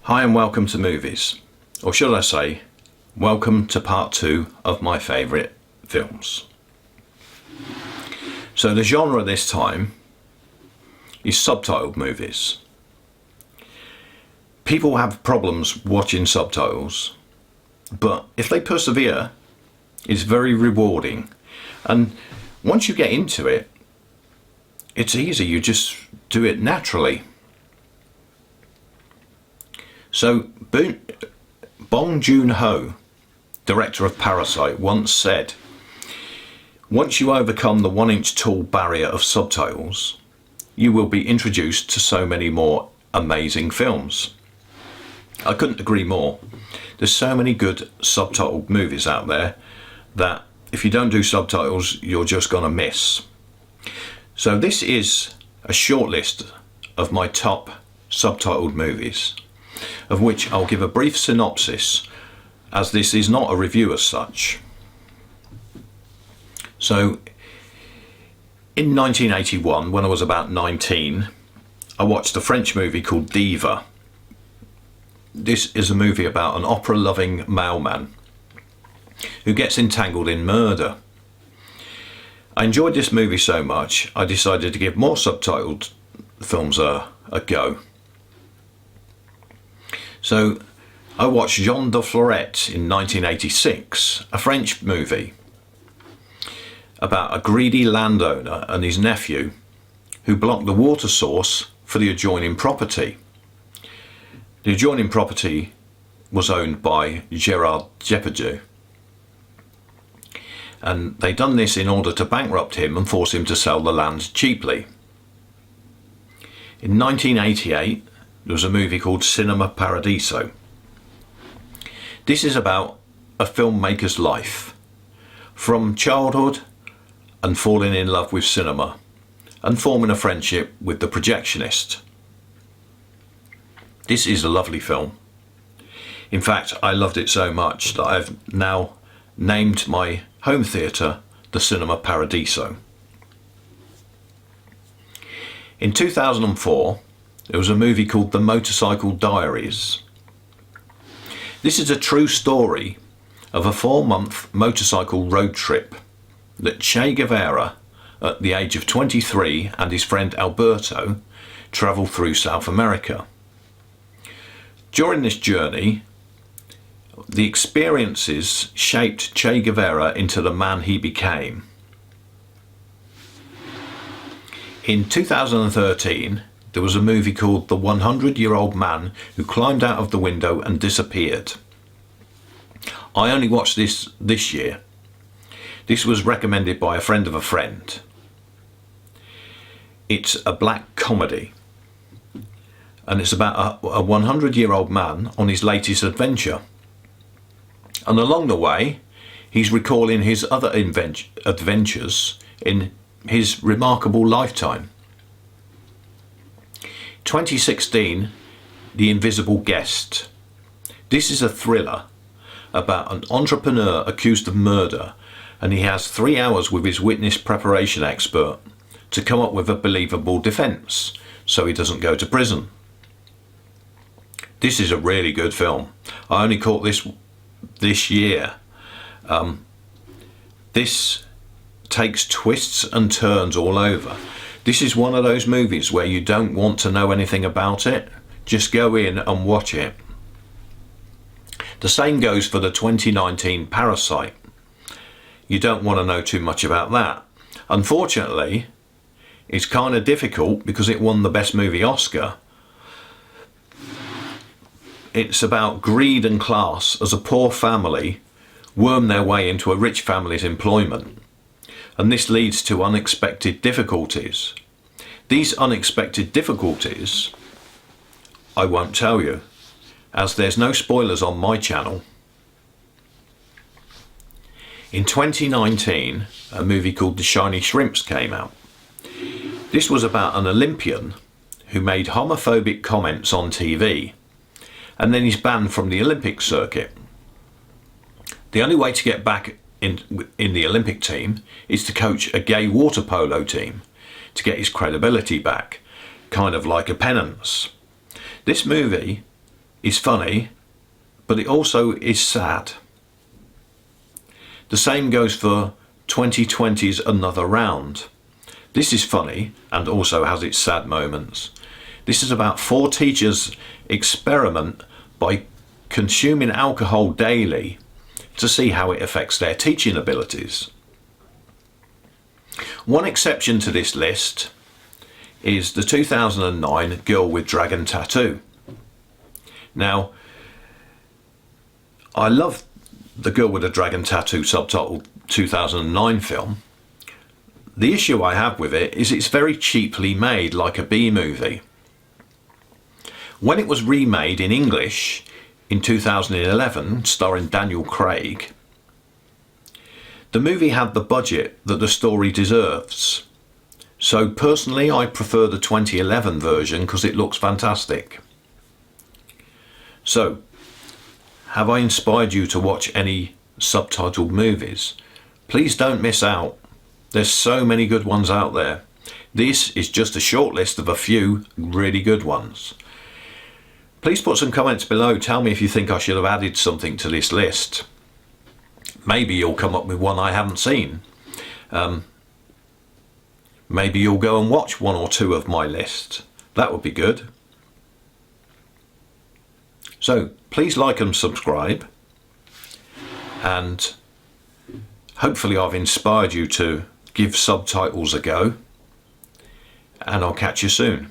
Hi and welcome to movies, or should I say, welcome to part 2 of my favourite films. So the genre this time is subtitled movies. People have problems watching subtitles, but if they persevere, it's very rewarding. And once you get into it, it's easy, you just do it naturally. So Bong Joon-ho, director of Parasite, once said, "Once you overcome the 1-inch tall barrier of subtitles, you will be introduced to so many more amazing films." I couldn't agree more. There's so many good subtitled movies out there that if you don't do subtitles, you're just gonna miss. So this is a short list of my top subtitled movies, of which I'll give a brief synopsis, as this is not a review as such. So in 1981, when I was about 19, I watched a French movie called Diva. This is a movie about an opera-loving mailman who gets entangled in murder. I enjoyed this movie so much, I decided to give more subtitled films a go. So I watched Jean de Floret in 1986, a French movie about a greedy landowner and his nephew who blocked the water source for the adjoining property. The adjoining property was owned by Gérard Depardieu, and they done this in order to bankrupt him and force him to sell the land cheaply. In 1988, there was a movie called Paradiso. This is about a filmmaker's life, from childhood and falling in love with cinema and forming a friendship with the projectionist. This is a lovely film. In fact, I loved it so much that I've now named my home theatre the Cinema Paradiso. In 2004, there was a movie called The Motorcycle Diaries. This is a true story of a 4-month motorcycle road trip that Che Guevara, at the age of 23, and his friend Alberto travelled through South America. During this journey, the experiences shaped Che Guevara into the man he became. In 2013, there was a movie called The 100-Year-Old Man Who Climbed Out of the Window and Disappeared. I only watched this year. This was recommended by a friend of a friend. It's a black comedy, and it's about a 100-year-old man on his latest adventure. And along the way, he's recalling his other adventures in his remarkable lifetime. 2016, The Invisible Guest. This is a thriller about an entrepreneur accused of murder, and he has 3 hours with his witness preparation expert to come up with a believable defence so he doesn't go to prison. This is a really good film. I only caught this year. This takes twists and turns all over. This is one of those movies where you don't want to know anything about it. Just go in and watch it. The same goes for the 2019 Parasite. You don't want to know too much about that. Unfortunately, it's kind of difficult because it won the Best Movie Oscar. It's about greed and class as a poor family worm their way into a rich family's employment. And this leads to unexpected difficulties. These unexpected difficulties, I won't tell you, as there's no spoilers on my channel. In 2019, a movie called The Shiny Shrimps came out. This was about an Olympian who made homophobic comments on TV, and then he's banned from the Olympic circuit. The only way to get back in the Olympic team is to coach a gay water polo team to get his credibility back, kind of like a penance. This movie is funny, but it also is sad. The same goes for 2020's Another Round. This is funny and also has its sad moments. This is about 4 teachers experiment by consuming alcohol daily to see how it affects their teaching abilities. One exception to this list is the 2009 Girl with Dragon Tattoo. Now, I love the Girl with a Dragon Tattoo subtitled 2009 film. The issue I have with it is it's very cheaply made, like a B-movie. When it was remade in English in 2011, starring Daniel Craig, the movie had the budget that the story deserves. So personally, I prefer the 2011 version because it looks fantastic. So, have I inspired you to watch any subtitled movies? Please don't miss out. There's so many good ones out there. This is just a short list of a few really good ones. Please put some comments below. Tell me if you think I should have added something to this list. Maybe you'll come up with one I haven't seen. Maybe you'll go and watch 1 or 2 of my lists. That would be good. So please like and subscribe, and hopefully I've inspired you to give subtitles a go, and I'll catch you soon.